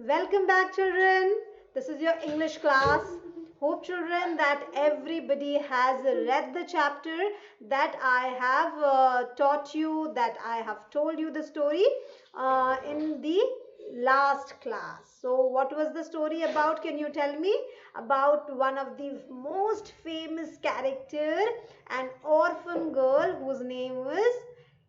Welcome back, children. This is your English class. Hope, children, that everybody has read the chapter that I have taught you, that I have told you the story in the last class. So, what was the story about? Can you tell me? About one of the most famous character, an orphan girl whose name was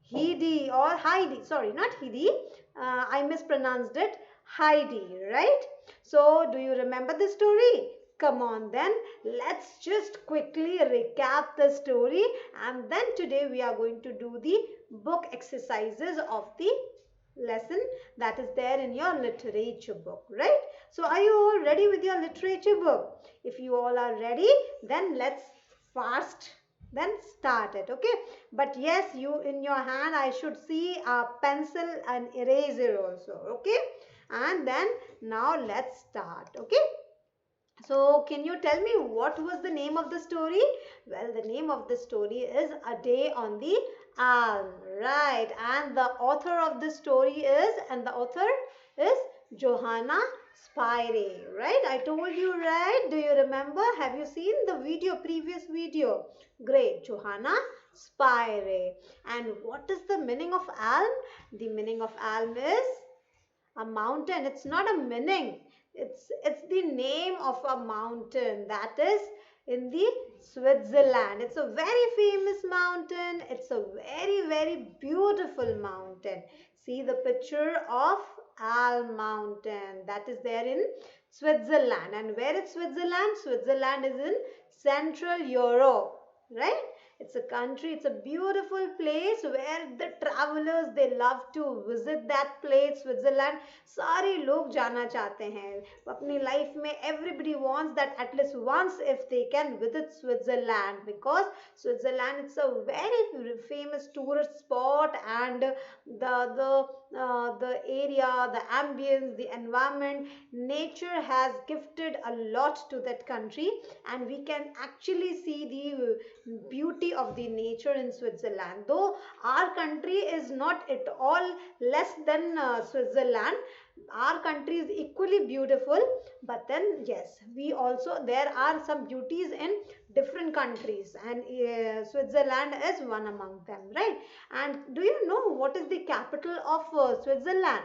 Heidi or Heidi. Sorry, not Heidi. I mispronounced it. Heidi, right? So, do you remember the story? Come on then, let's just quickly recap the story, and then today we are going to do the book exercises of the lesson that is there in your literature book, right? So, are you all ready with your literature book? If you all are ready, then let's fast then start it, okay? But yes, you in your hand I should see a pencil and eraser also, okay? And then now let's start, okay? So can you tell me what was the name of the story? Well, the name of the story is A Day on the Alm, right? And the author of the story is Johanna Spyri, right? I told you, right? Do you remember? Have you seen the video, previous video? Great, Johanna Spyri. And what is the meaning of alm? The meaning of alm is a mountain. It's not a meaning. It's the name of a mountain that is in the Switzerland. It's a very famous mountain. It's a very beautiful mountain. See the picture of Alm Mountain that is there in Switzerland. And where is Switzerland? Switzerland is in Central Europe, right? It's a country, it's a beautiful place where the travelers, they love to visit that place, Switzerland. सारे लोग जाना चाहते हैं अपनी life में. Everybody wants that at least once if they can visit Switzerland, because Switzerland, it's a very famous tourist spot, and the area, the ambience, the environment, nature has gifted a lot to that country, and we can actually see the beauty of the nature in Switzerland. Though our country is not at all less than Switzerland, our country is equally beautiful, but then yes, we also, there are some beauties in different countries, and Switzerland is one among them, right? And do you know what is the capital of Switzerland?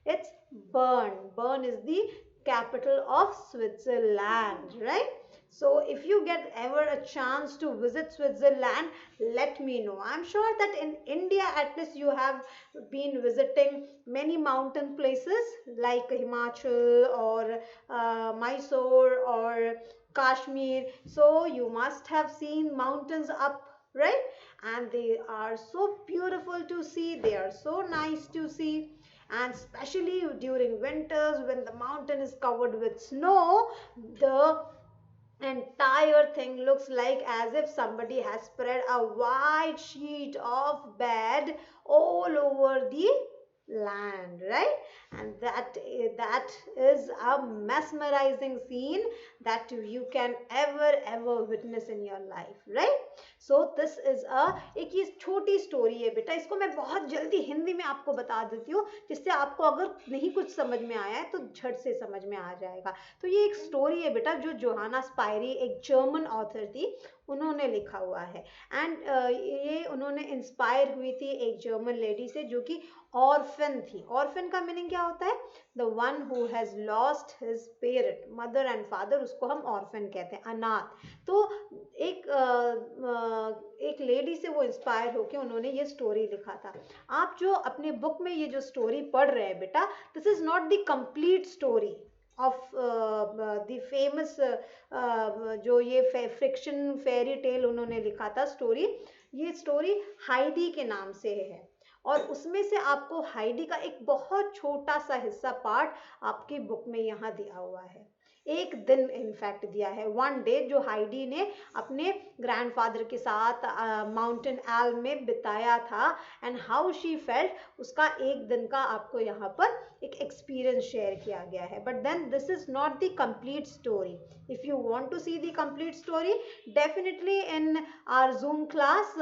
It's Bern. Bern is the capital of Switzerland, right? So if you get ever a chance to visit Switzerland, let me know. I'm sure that in India at least you have been visiting many mountain places like Himachal or Mysore or Kashmir. So you must have seen mountains up, right? And they are so beautiful to see. They are so nice to see. And especially during winters when the mountain is covered with snow, the entire thing looks like as if somebody has spread a white sheet of bed all over the land, right? And that is a mesmerizing scene that you can ever witness in your life, right? So this is a एक ये छोटी story है बेटा, इसको मैं बहुत जल्दी हिंदी में आपको बता देती हूँ, जिससे आपको अगर नहीं कुछ समझ में आया है तो झट से समझ में आ जाएगा. तो ये एक स्टोरी है बेटा जो जोहाना स्पायरी, एक जर्मन ऑथर थी, उन्होंने लिखा हुआ है. एंड ये उन्होंने इंस्पायर हुई थी एक जर्मन लेडी से जो कि ऑर्फन थी. ऑर्फन का मीनिंग क्या होता है? The one who has lost his parent, mother and father, उसको हम ऑर्फन कहते हैं, अनाथ. तो एक लेडी से वो इंस्पायर होकर उन्होंने ये स्टोरी लिखा था. आप जो अपने बुक में ये जो स्टोरी पढ़ रहे हैं बेटा, this is not the complete story of the famous जो ये फिक्शन फेरी टेल उन्होंने लिखा था स्टोरी. ये स्टोरी हाइडी के नाम से है, और उसमें से आपको हाइडी का एक बहुत छोटा सा हिस्सा पार्ट आपकी बुक में यहाँ दिया हुआ है. एक दिन इनफैक्ट दिया है, वन डे जो हाइडी ने अपने ग्रैंडफादर के साथ माउंटेन एल्म में बिताया था, एंड हाउ शी फेल्ट, उसका एक दिन का आपको यहाँ पर एक एक्सपीरियंस शेयर किया गया है. But then this is not the complete story. If you want to see the complete story, definitely in our Zoom class,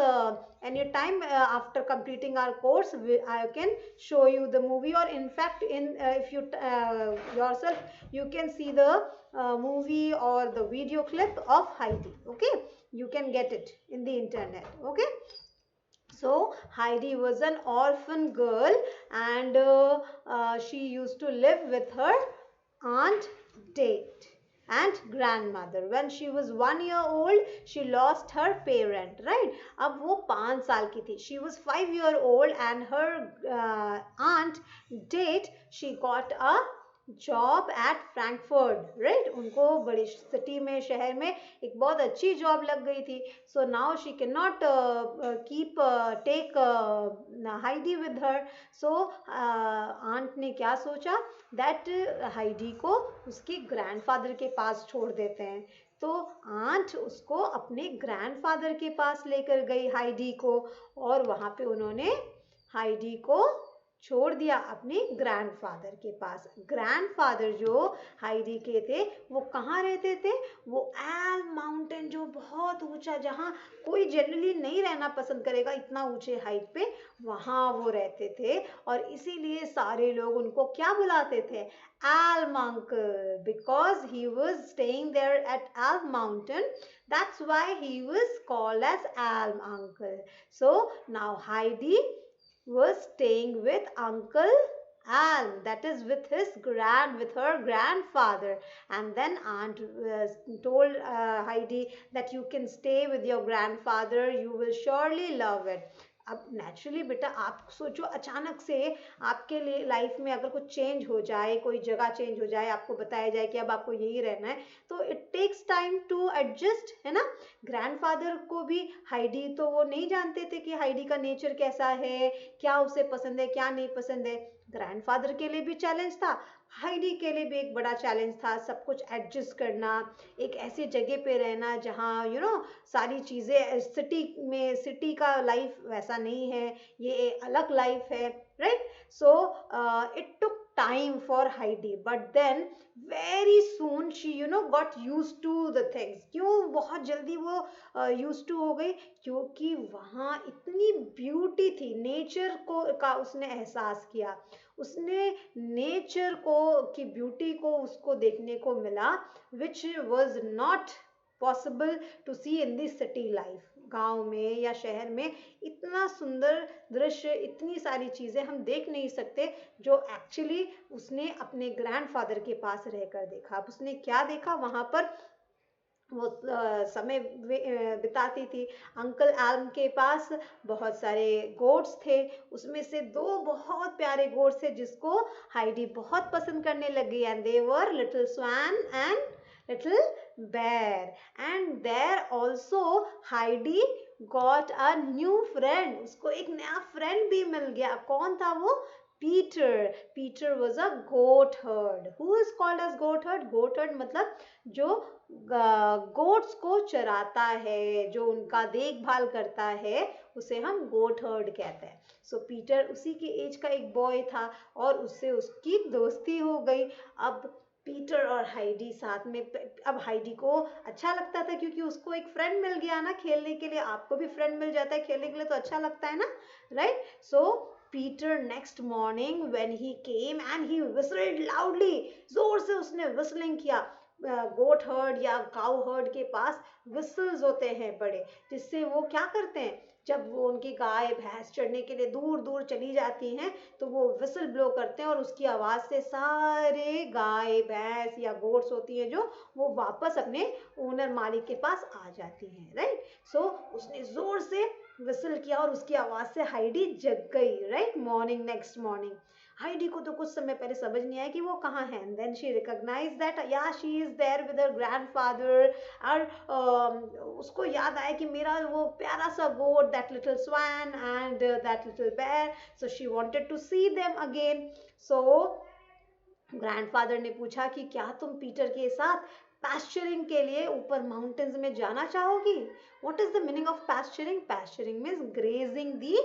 anytime after completing our course, I can show you the movie, or in fact in if you yourself you can see the movie or the video clip of Heidi. Okay, you can get it in the internet. Okay, so Heidi was an orphan girl, and she used to live with her aunt Date and grandmother. When she was 1 year old, she lost her parent. Right? अब वो 5 साल की थी. She was 5 year old, and her aunt Date, she got a job eight Frankfurt. Right, उनको बड़ी city में, शहर में एक बहुत अच्छी जॉब लग गई थी. So now she can not keep टेक हाइडी विद हर. सो आंट ने क्या सोचा, दैट हाइडी को उसके ग्रैंडफादर के पास छोड़ देते हैं. तो आंट उसको अपने ग्रैंडफादर के पास लेकर गई हाइडी को, और वहाँ पे उन्होंने हाइडी को छोड़ दिया अपने ग्रैंडफादर के पास. ग्रैंडफादर जो हाइडी के थे वो कहाँ रहते थे, वो एल्म माउंटेन, जो बहुत ऊंचा, जहाँ कोई जनरली नहीं रहना पसंद करेगा इतना ऊंचे हाइट पे, वहाँ वो रहते थे. और इसीलिए सारे लोग उनको क्या बुलाते थे, Alm uncle, because he was staying there at Alm mountain. That's why he was called as Alm uncle. So now Heidi was staying with Uncle Alm, that is with her grandfather. And then aunt told Heidi that you can stay with your grandfather, you will surely love it. अब naturally बेटा आप सोचो, अचानक से आपके लिए life में अगर कुछ चेंज हो जाए, कोई जगह चेंज हो जाए, आपको बताया जाए कि अब आपको यही रहना है, तो it takes time to adjust, है ना. ग्रैंडफादर को भी, हाइडी तो वो नहीं जानते थे कि हाइडी का नेचर कैसा है, क्या उसे पसंद है, क्या नहीं पसंद है. ग्रैंडफादर के लिए भी चैलेंज था, हाइडी के लिए भी एक बड़ा चैलेंज था. सब कुछ एडजस्ट करना, एक ऐसी जगह पे रहना जहाँ सारी चीज़ें, सिटी का लाइफ वैसा नहीं है, ये एक अलग लाइफ है. Right. So it took time for Heidi, but then very soon she got used to the things. क्यों बहुत जल्दी वो used to हो गई, क्योंकि वहाँ इतनी ब्यूटी थी, नेचर का उसने एहसास किया. उसने नेचर की ब्यूटी को उसको देखने को मिला, which was not possible to see in the city life. गांव में या शहर में इतना सुंदर दृश्य, इतनी सारी चीज़ें हम देख नहीं सकते जो एक्चुअली उसने अपने ग्रैंडफादर के पास रहकर देखा. अब उसने क्या देखा, वहाँ पर वो समय बिताती थी. अंकल एल्म के पास बहुत सारे गोट्स थे, उसमें से 2 बहुत प्यारे गोट्स थे जिसको हाइडी बहुत पसंद करने लगी. And they were little swan and little bear. And there also Heidi got a new friend. उसको एक नया friend भी मिल गया. कौन था वो? Peter. Peter was a goat herd. Who is called as goat herd? Goat herd मतलब जो गोट्स को चराता है, जो उनका देखभाल करता है, उसे हम गोट हर्ड कहते हैं. सो पीटर उसी के एज का एक बॉय था और उससे उसकी दोस्ती हो गई. अब पीटर और हाइडी साथ में, अब हाइडी को अच्छा लगता था क्योंकि उसको एक फ्रेंड मिल गया ना खेलने के लिए. आपको भी फ्रेंड मिल जाता है खेलने के लिए तो अच्छा लगता है ना, right. So Peter next morning when he came and he whistled loudly, जोर से उसने whistling किया. गोट हर्ड या काउ हर्ड के पास whistles होते हैं बड़े, जिससे वो क्या करते हैं, जब वो उनकी गाय भैंस चढ़ने के लिए दूर दूर चली जाती हैं तो वो विसल ब्लो करते हैं और उसकी आवाज़ से सारे गाय भैंस या गोट्स होती हैं जो, वो वापस अपने ओनर मालिक के पास आ जाती हैं. राइट. सो उसने ज़ोर से विसल किया और उसकी आवाज़ से हाइडी जग गई. Right. Morning, next morning Heidi को तो कुछ समय पहले समझ नहीं आया कि वो कहाँ है. And then she recognize that या she is there with her grandfather. और उसको याद आया कि मेरा वो प्यारा सा goat, that little swan and that little bear. So she wanted to see them again. So grandfather ने पूछा कि क्या तुम पीटर के साथ पैस्चरिंग के लिए ऊपर माउंटेन्स में जाना चाहोगी. What is the meaning of pasturing? Pasturing means grazing the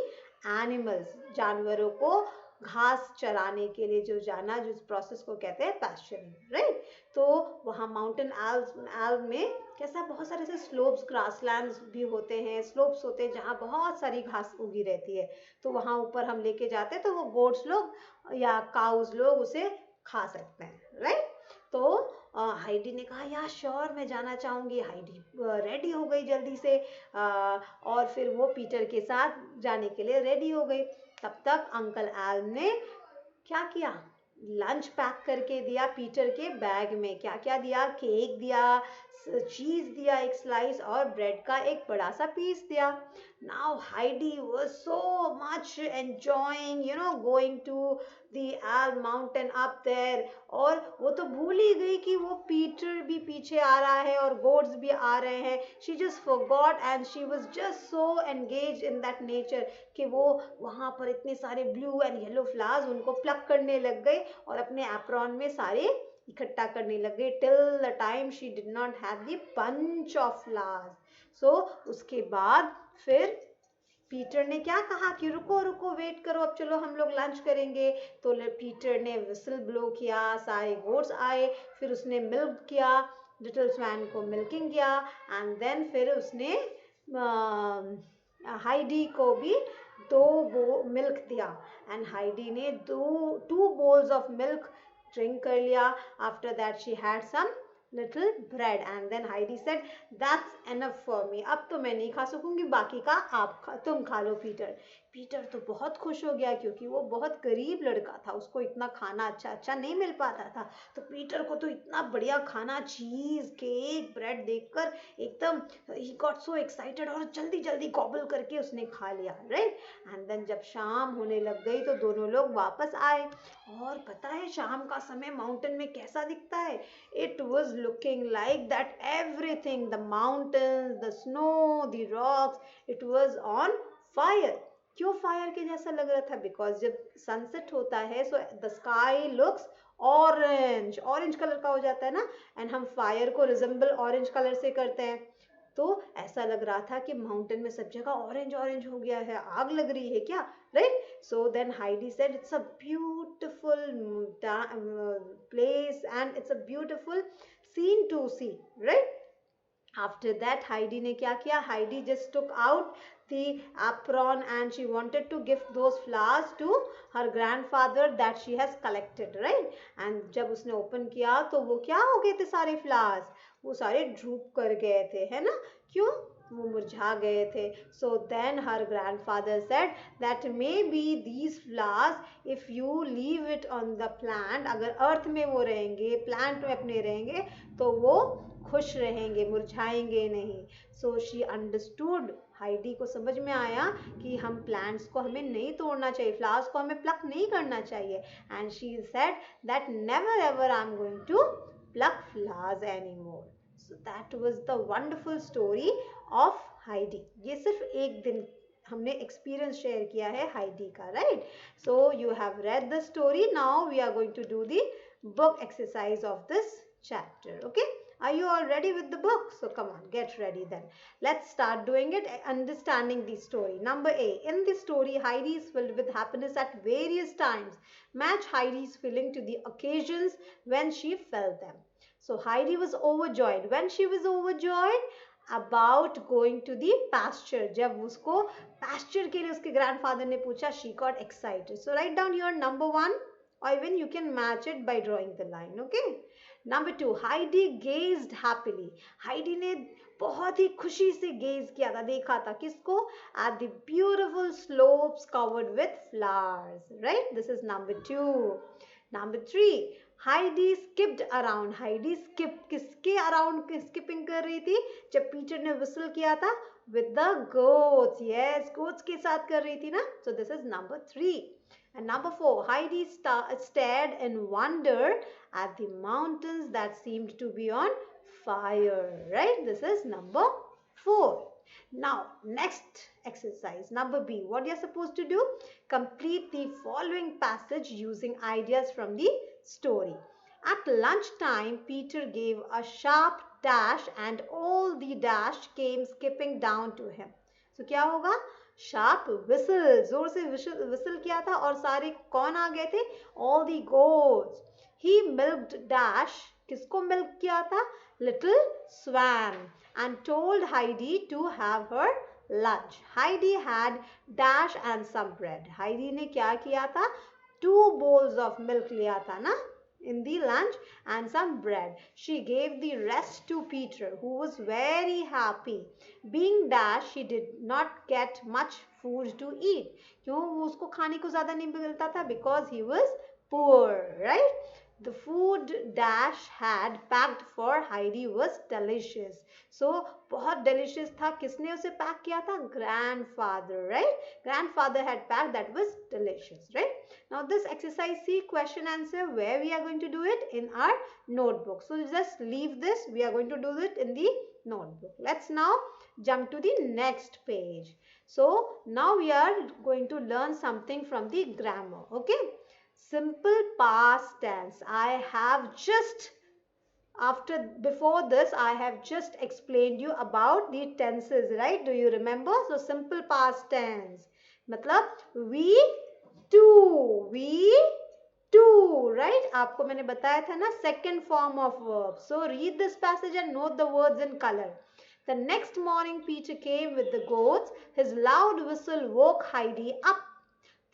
animals, जानवरों को घास चराने के लिए जो जाना, जिस प्रोसेस को कहते हैं पैस्चरिंग, राइट। तो वहाँ माउंटेन एल्व में कैसा बहुत सारे ऐसे स्लोप्स, ग्रासलैंड्स भी होते हैं, स्लोप्स होते हैं जहाँ बहुत सारी घास उगी रहती है। तो वहाँ ऊपर हम लेके जाते हैं तो वो गोट्स लोग या काउज लोग उसे खा सकते हैं, राइट। तो हाइडी ने कहा या श्योर मैं जाना चाहूँगी। हाइडी रेडी हो गई जल्दी से और फिर वो पीटर के साथ जाने के लिए रेडी हो गई। तब तक अंकल एल ने क्या किया, लंच पैक करके दिया पीटर के बैग में। क्या क्या दिया, केक दिया, चीज दिया एक स्लाइस और ब्रेड का एक बड़ा सा पीस दिया। Now Heidi was so much enjoying going to the Alm mountain up there, और वो तो भूल ही गई कि वो पीटर भी पीछे आ रहा है और गोड्स भी आ रहे हैं। She just forgot and she was just so engage in that nature कि वो वहाँ पर इतने सारे ब्लू एंड येलो फ्लावर्स उनको प्लक करने लग गए और अपने एप्रॉन में सारे इकट्ठा करने लग गए till the time she did not have the bunch of flowers. So उसके बाद फिर पीटर ने क्या कहा कि रुको रुको वेट करो, अब चलो हम लोग लंच करेंगे। तो पीटर ने विसल ब्लो किया, सारे गोट्स आए, फिर उसने मिल्क किया, लिटिल स्वैन को मिल्किंग किया एंड देन फिर उसने हाइडी को भी दो मिल्क दिया एंड हाइडी ने 2 bowls ऑफ मिल्क ड्रिंक कर लिया। After that she had some little bread and then Heidi said that's enough for me, अब तो मैं नहीं खा सकूंगी, बाकी का तुम खा लो पीटर। पीटर तो बहुत खुश हो गया क्योंकि वो बहुत गरीब लड़का था, उसको इतना खाना अच्छा नहीं मिल पाता था। तो पीटर को तो इतना बढ़िया खाना, चीज, केक, ब्रेड देखकर एकदम ही गॉट सो एक्साइटेड और जल्दी जल्दी गॉबल करके उसने खा लिया, राइट। एंड देन जब शाम होने लग गई तो दोनों लोग वापस आए और पता है शाम का समय माउंटेन में कैसा दिखता है। It was looking like that everything, the mountains, the snow, the rocks, it was on fire. क्यों फायर के जैसा लग रहा था? बिकॉज जब सनसेट होता है so the sky looks orange, orange colour का हो जाता है ना, एंड हम फायर को रिजेंबल ऑरेंज कलर से करते हैं। तो ऐसा लग रहा था कि माउंटेन में सब जगह ऑरेंज ऑरेंज हो गया है, आग लग रही है क्या, right. So then Heidi said it's a beautiful place and it's a beautiful scene to see, right. After that Heidi ने क्या किया, Heidi just took out the apron and she wanted to give those flowers to her grandfather that she has collected, right. and जब उसने open किया तो वो क्या हो गए थे, सारे flowers वो सारे ड्रूप कर गए थे, है ना, क्यों, वो मुरझा गए थे। So then her grandfather said that maybe these flowers if you leave it on the plant, अगर अर्थ में वो रहेंगे, प्लांट में अपने रहेंगे तो वो खुश रहेंगे, मुरझाएंगे नहीं। So she understood, हाइडी को समझ में आया कि हम प्लांट्स को हमें नहीं तोड़ना चाहिए, फ्लावर्स को हमें प्लक नहीं करना चाहिए। And she said that never ever I am going to pluck flowers anymore. So that was the wonderful story of Heidi. ये सिर्फ एक दिन हमने experience share किया है Heidi का, right? So you have read the story. Now we are going to do the book exercise of this chapter. Okay? Are you all ready with the book? So come on, get ready then. Let's start doing it, understanding the story. Number A. In the story, Heidi is filled with happiness at various times. Match Heidi's feeling to the occasions when she felt them. So Heidi was overjoyed. When she was overjoyed about going to the pasture, जब उसको pasture के लिए उसके grandfather ने पूछा, she got excited. So write down your number 1 or even you can match it by drawing the line. Okay. Number 2, Heidi gazed happily. Heidi ने बहुत ही खुशी से gaze किया था, देखा था किसको, at the beautiful slopes covered with flowers. Right? This is number 2. Number 3, Heidi skipped around. Heidi किसके around skipping कर रही थी? जब पीटर ने whistle किया था, with the goats. Yes, goats के साथ कर रही थी ना. So this is number 3. And number 4, Heidi stared in wonder at the mountains that seemed to be on fire. Right? This is number 4. Now, next exercise, number B. What you're supposed to do? Complete the following passage using ideas from the story. At lunchtime, Peter gave a sharp dash and all the dash came skipping down to him. So, क्या होगा? sharp whistle, जोर से whistle किया था और सारे कौन आ गए थे? All the goats. He milked Dash, किसको milk किया था? Little Swan, and told Heidi to have her lunch. Heidi had Dash and some bread. Heidi ने क्या किया था? 2 bowls of milk लिया था ना in the lunch and some bread. She gave the rest to Peter, who was very happy. Being Dash, she did not get much food to eat. क्यों उसको खाने को ज़्यादा नहीं मिलता था? Because he was poor, right? The food Dash had packed for Heidi was delicious. So बहुत delicious था. किसने उसे pack किया था? Grandfather, right? Grandfather had packed, that was delicious, right? Now this exercise C, question answer, where we are going to do it? In our notebook. So just leave this. We are going to do it in the notebook. Let's now jump to the next page. So now we are going to learn something from the grammar. Okay? Simple past tense. I have just before this I have just explained you about the tenses, right? Do you remember? So simple past tense मतलब we do, right? आपको मैंने बताया था ना, second form of verb. So read this passage and note the words in color. The next morning Peter came with the goats. His loud whistle woke Heidi up.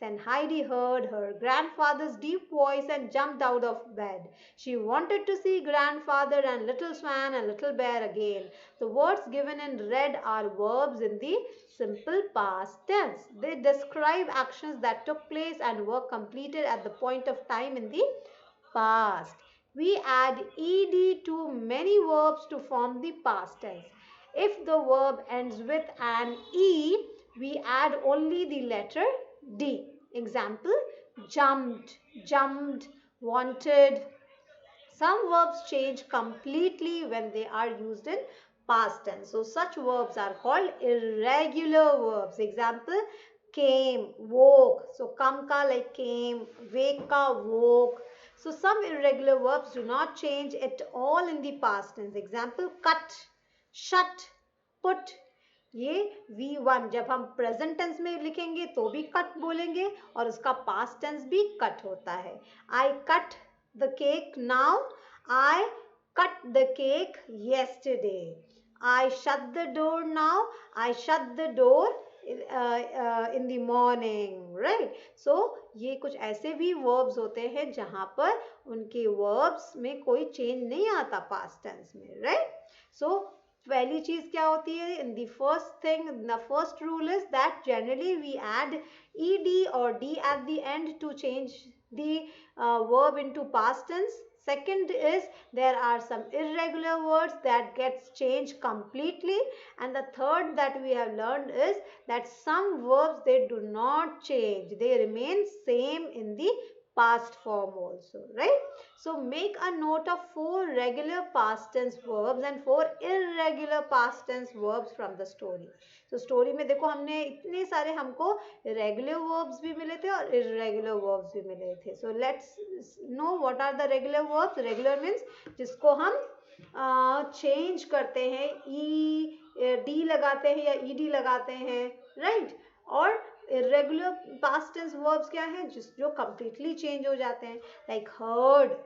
Then Heidi heard her grandfather's deep voice and jumped out of bed. She wanted to see grandfather and little swan and little bear again. The words given in red are verbs in the simple past tense. They describe actions that took place and were completed at the point of time in the past. We add ed to many verbs to form the past tense. If the verb ends with an e, we add only the letter D. Example, jumped, wanted. Some verbs change completely when they are used in past tense. So such verbs are called irregular verbs. Example, came, woke. So come ka like came, wake ka woke. So some irregular verbs do not change at all in the past tense. Example, cut, shut, put. ये V1 जब हम present tense में लिखेंगे तो भी cut बोलेंगे और उसका पास्ट टेंस भी कट होता है. I cut the cake now. I cut the cake yesterday. I shut the door now. I shut the door in the morning, right? So ये कुछ ऐसे भी verbs होते हैं जहाँ पर उनके verbs में कोई change नहीं आता past tense में, right? So पहली चीज क्या होती है? In the first thing, the first rule is that generally we add ed or d at the end to change the verb into past tense. Second is there are some irregular words that gets changed completely, and the third that we have learned is that some verbs, they do not change, they remain same in the past form also, right? So make a note of 4 regular past tense verbs and 4 irregular past tense verbs from the story. So story में देखो हमने इतने सारे हमको regular verbs भी मिले थे और irregular verbs भी मिले थे. So let's know what are the regular verbs. Regular means जिसको हम change करते हैं, d लगाते हैं या ed लगाते हैं, right? और irregular past tense verbs क्या हैं? जो completely change हो जाते हैं, like heard,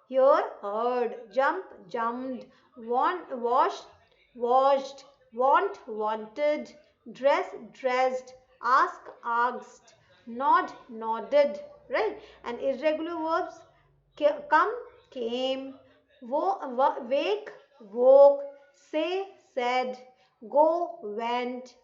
hear, heard, jump, jumped, want, washed, washed, want, wanted, dress, dressed, ask, asked, nod, nodded, right? And irregular verbs come, came, wake, woke, say, said, go, went,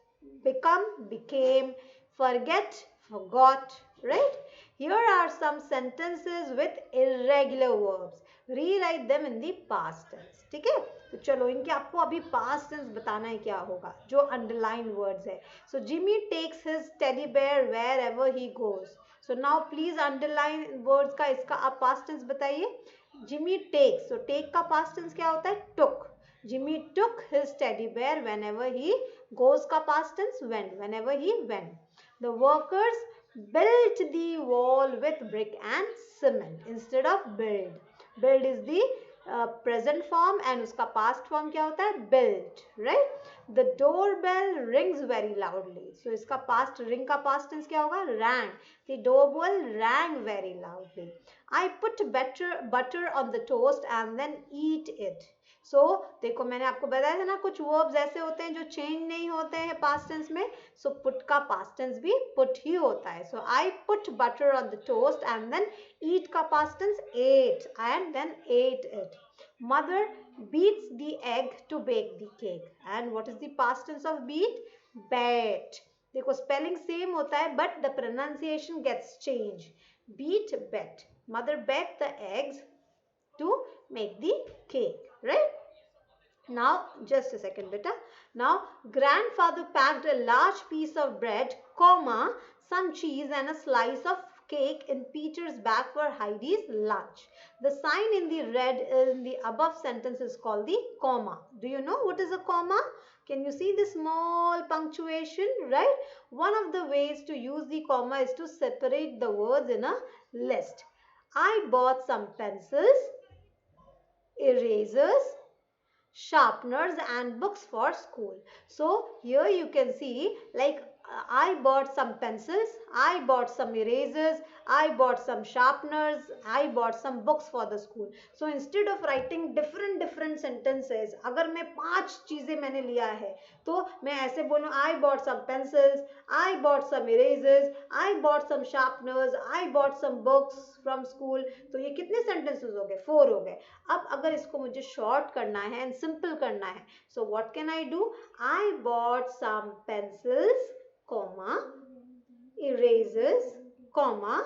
become, became, forget, forgot, right? Here are some sentences with irregular verbs. Rewrite them in the past tense. ठीक है? तो चलो इनके आपको अभी past tense बताना है क्या होगा, जो underline words है. So Jimmy takes his teddy bear wherever he goes. So now please underline words का इसका आप past tense बताइए. Jimmy takes. So take का past tense क्या होता है? Took. Jimmy took his teddy bear whenever he goes का past tense went. Whenever he went. The workers built the wall with brick and cement instead of build. Build is the present form and उसका past form क्या होता है? Built, right? The door bell rings very loudly, so इसका past, ring का past tense क्या होगा? Rang. The door bell rang very loudly. I put butter on the toast and then eat it. So देखो मैंने आपको बताया था ना, कुछ वर्ब्स ऐसे होते हैं जो चेंज नहीं होते हैं पास्ट टेंस में. सो पुट का पास्ट टेंस भी पुट ही होता है. So I put butter on the toast and then eat का past tense ate and then ate it. Mother beats the egg to bake the cake. And what is the past tense of beat? Bet. देखो spelling same होता है but the pronunciation gets change. Beat, bet. Mother baked the eggs to make the cake, right? Now, just a second, beta. Now, grandfather packed a large piece of bread, comma, some cheese and a slice of cake in Peter's bag for Heidi's lunch. The sign in the red in the above sentence is called the comma. Do you know what is a comma? Can you see the small punctuation, right? One of the ways to use the comma is to separate the words in a list. I bought some pencils, erasers, sharpeners and books for school. So here you can see, like, I bought some pencils, I bought some erasers, I bought some sharpeners, I bought some books for the school. So instead of writing different sentences, अगर मैं 5 चीजें मैंने लिया है तो मैं ऐसे बोलूँ, I bought some pencils, I bought some erasers, I bought some sharpeners, I bought some books from school. तो ये कितने sentences हो गए? 4 हो गए. अब अगर इसको मुझे short करना है and simple करना है, so what can I do? I bought some pencils, comma, erasers, comma,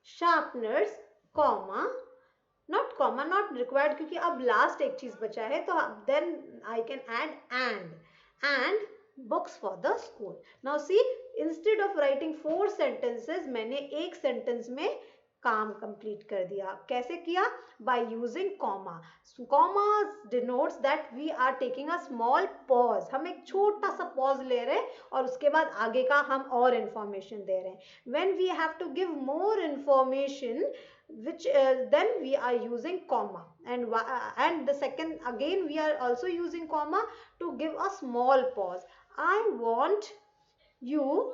sharpeners, comma, not comma, not required क्योंकि अब last एक चीज बचा है तो then I can add and books for the school. Now see, instead of writing 4 sentences मैंने एक sentence में काम कंप्लीट कर दिया. कैसे किया? By using comma. So, comma denotes that we are taking a small pause. हम एक छोटा सा pause ले रहे हैं और उसके बाद आगे का हम और information दे रहे हैं. When we have to give more information, which then we are using comma, and the second again we are also using comma to give a small pause. I want you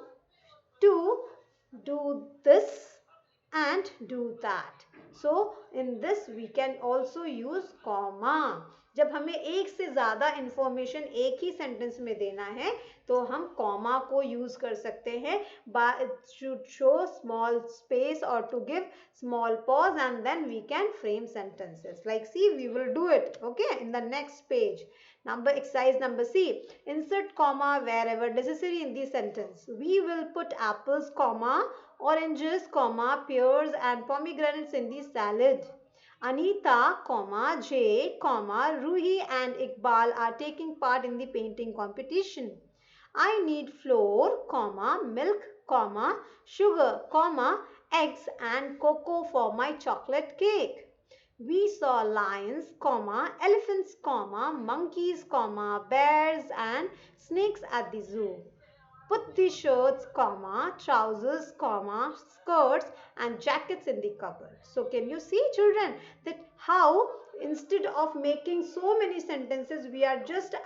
to do this and do that. So in this we can also use comma. जब हमें एक से ज़्यादा information एक ही sentence में देना है तो हम कॉमा को यूज कर सकते हैं to show small space or to give small pause, and then we can frame sentences. Like, see, we will do it, okay, in the next page. Exercise number C. Insert comma wherever necessary in the sentence. We will put apples, comma, oranges, comma, pears and pomegranates in the salad. Anita, comma, Jay, comma, Ruhi and Iqbal are taking part in the painting competition. I need flour, comma, milk, comma, sugar, comma, eggs and cocoa for my chocolate cake. We saw lions, comma, elephants, comma, monkeys, comma, bears and snakes at the zoo. Put the shirts, comma, trousers, comma, skirts and jackets in the cupboard. So can you see, children, that how instead of making so many sentences, we are just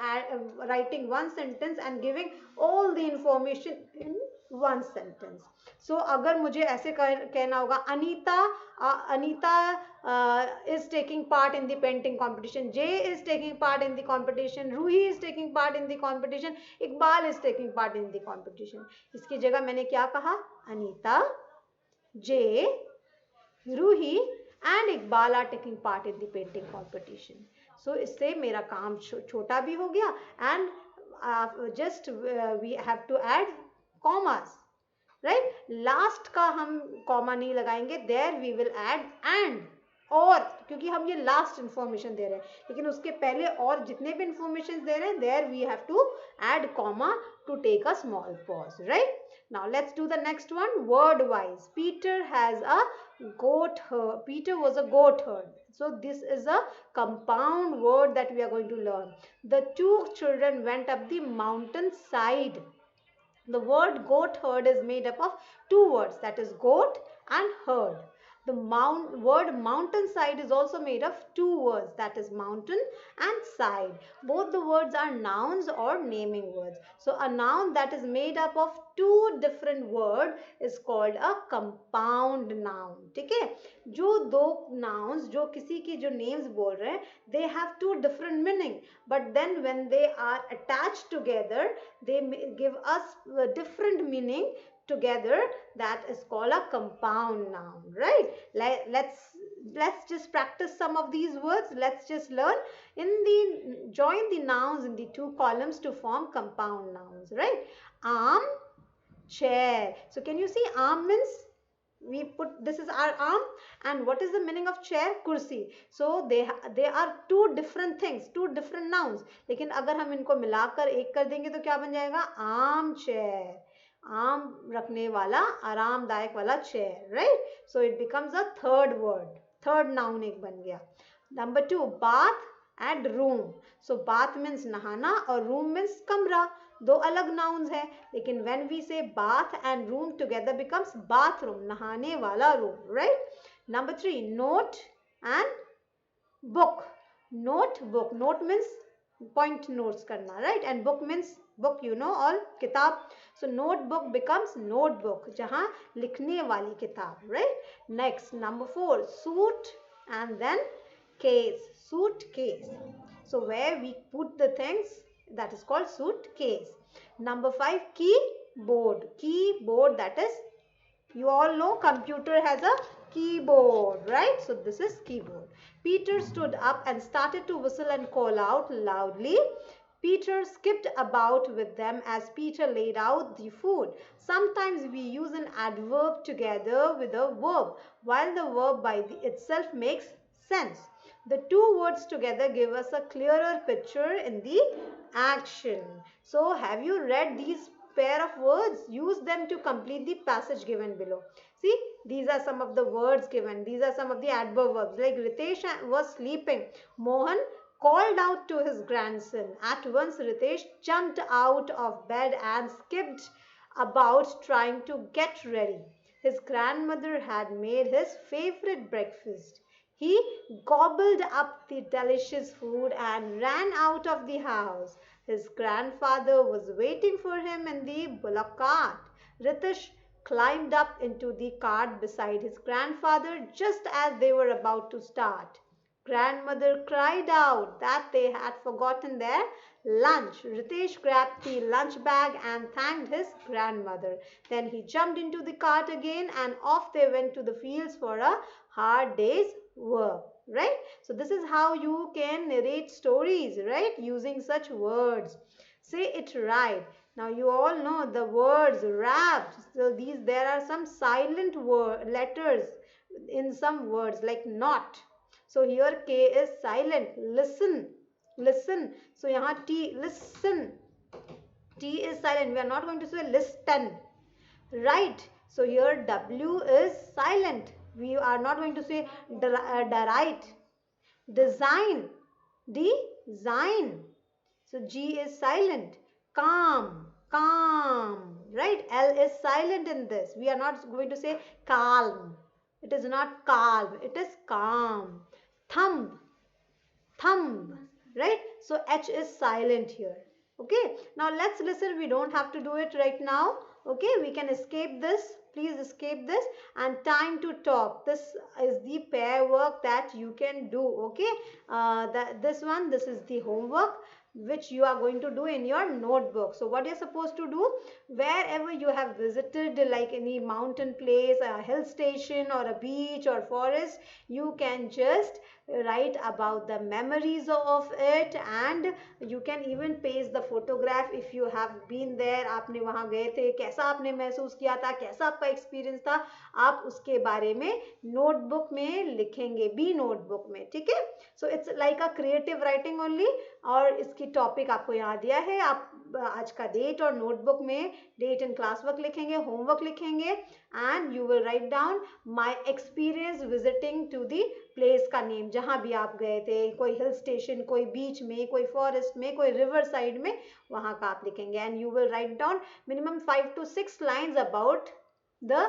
writing one sentence and giving all the information in one sentence. So अगर मुझे ऐसे कहना होगा, Anita is taking part in the painting competition, Jay is taking part in the competition, Ruhi is taking part in the competition, Iqbal is taking part in the competition. इसकी जगह मैंने क्या कहा? Anita, Jay, Ruhi and Iqbal are taking part in the painting competition. So इससे मेरा काम छोटा भी हो गया and we have to add commas, right? Last का हम comma नहीं लगाएंगे, there we will add and और, क्योंकि हम ये लास्ट इंफॉर्मेशन दे रहे हैं, लेकिन उसके पहले और जितने भी इंफॉर्मेशन दे रहे हैं, there we have to add comma to take a small pause, right? Now let's do the next one, word wise. Peter was a goat herd. So this is a compound word that we are going to learn. The two children went up the mountain side. The word goat herd is made up of two words, that is goat and herd. The word mountain side is also made of two words, that is mountain and side. Both the words are nouns or naming words. So a noun that is made up of two different words is called a compound noun. ठीक है, जो दो nouns जो किसी की जो names बोल रहे हैं, they have two different meaning, but then when they are attached together they give us different meaning together. That is called a compound noun, right? Let's just practice some of these words. Let's just learn join the nouns in the two columns to form compound nouns, right? Arm, chair. So can you see arm means we put, this is our arm, and what is the meaning of chair? Kursi. So they are two different things, two different nouns, लेकिन अगर हम इनको मिलाकर एक कर देंगे तो क्या बन जाएगा? आर्म चेयर, आर्म रखने वाला, आरामदायक वाला chair, right? So it becomes a third word, third noun एक बन गया. Number 2, bath and room. So bath means नहाना और रूम मीन्स कमरा. दो अलग नाउन्स हैं, लेकिन when we say bath and room together becomes bathroom, नहाने वाला room, right? Number 3, note and book. Note, book, note means point notes करना, right? And book means book, you know, और किताब. सो नोटबुक बिकम्स नोटबुक, जहां लिखने वाली किताब, right? Next number 4, suit and then case, suitcase. So where we put the things, that is called suitcase. Number 5, keyboard. Keyboard, that is, you all know computer has a keyboard, right? So this is keyboard. Peter stood up and started to whistle and call out loudly. Peter skipped about with them as Peter laid out the food. Sometimes we use an adverb together with a verb, while the verb by itself makes sense. The two words together give us a clearer picture in the action. So have you read these pair of words? Use them to complete the passage given below. See, these are some of the words given. These are some of the adverb verbs. Like Ritesh was sleeping. Mohan called out to his grandson. At once Ritesh jumped out of bed and skipped about trying to get ready. His grandmother had made his favorite breakfast. He gobbled up the delicious food and ran out of the house. His grandfather was waiting for him in the bullock cart. Ritesh climbed up into the cart beside his grandfather just as they were about to start. Grandmother cried out that they had forgotten their lunch. Ritesh grabbed the lunch bag and thanked his grandmother. Then he jumped into the cart again and off they went to the fields for a hard day's work, right? So this is how you can narrate stories, right? Using such words. Say it right. Now you all know the words wrapped. So there are some silent letters in some words, like not. So here K is silent. Listen, listen. So yahan T, listen. T is silent. We are not going to say listen, right? So here W is silent. We are not going to say right. Design, design. So G is silent. Calm, calm, right? L is silent in this. We are not going to say calm. It is not calm. It is calm. Thumb, thumb, right? So H is silent here. Okay, now let's listen. We don't have to do it right now. Okay, we can escape this. Please escape this. And time to talk. This is the pair work that you can do. Okay, this is the homework which you are going to do in your notebook. So what you're supposed to do, wherever you have visited, like any mountain place, a hill station or a beach or forest, you can just write about the memories of it, and you can even paste the photograph if you have been there. आपने वहाँ गए थे, कैसा आपने महसूस किया था, कैसा आपका एक्सपीरियंस था, आप उसके बारे में नोटबुक में लिखेंगे, बी नोटबुक में, ठीक है? So it's like a creative writing only. और इसकी टॉपिक आपको यहाँ दिया है. आप आज का डेट और नोटबुक में डेट एंड क्लास वर्क लिखेंगे, होमवर्क लिखेंगे, and you will write down my experience visiting to the place का नेम, जहाँ भी आप गए थे, कोई हिल स्टेशन, कोई बीच में, कोई फॉरेस्ट में, कोई रिवर साइड में, वहाँ का आप लिखेंगे. And you will write down minimum 5 to 6 lines about the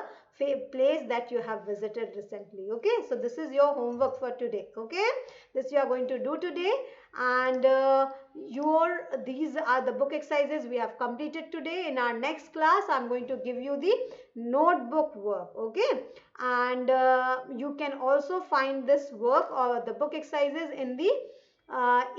place that you have visited recently. Okay, so this is your homework for today. Okay, this you are going to do today, and these are the book exercises we have completed today. In our next class, I'm going to give you the notebook work. Okay, and you can also find this work or the book exercises in the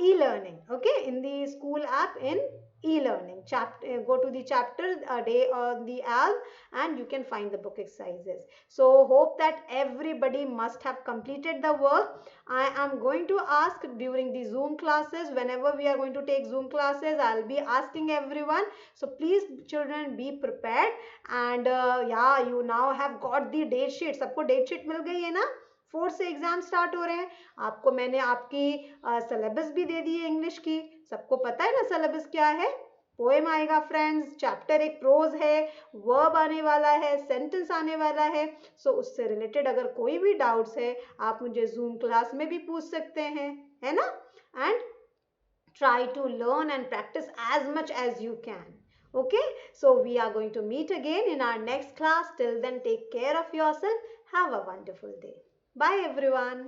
e-learning. Okay, in the school app in e-learning chapter. Go to the chapter day on the app and you can find the book exercises. So hope that everybody must have completed the work. I am going to ask during the Zoom classes, whenever we are going to take Zoom classes, I'll be asking everyone. So please children, be prepared. And yeah, you now have got the date sheet. सबको date sheet मिल गई है ना? 4 से exam start हो रहे हैं. आपको मैंने आपकी सिलेबस भी दे दी है इंग्लिश की. सबको पता है ना सिलेबस क्या है? पोएम आएगा फ्रेंड्स, चैप्टर एक प्रोज है, वर्ब आने वाला है, सेंटेंस आने वाला है. सो उससे रिलेटेड अगर कोई भी डाउट्स है आप मुझे जूम क्लास में भी पूछ सकते हैं, है ना. And try to learn and practice as much as you can. Okay, so we are going to meet again in our next class. Till then, take care of yourself. Have a wonderful day. Bye everyone.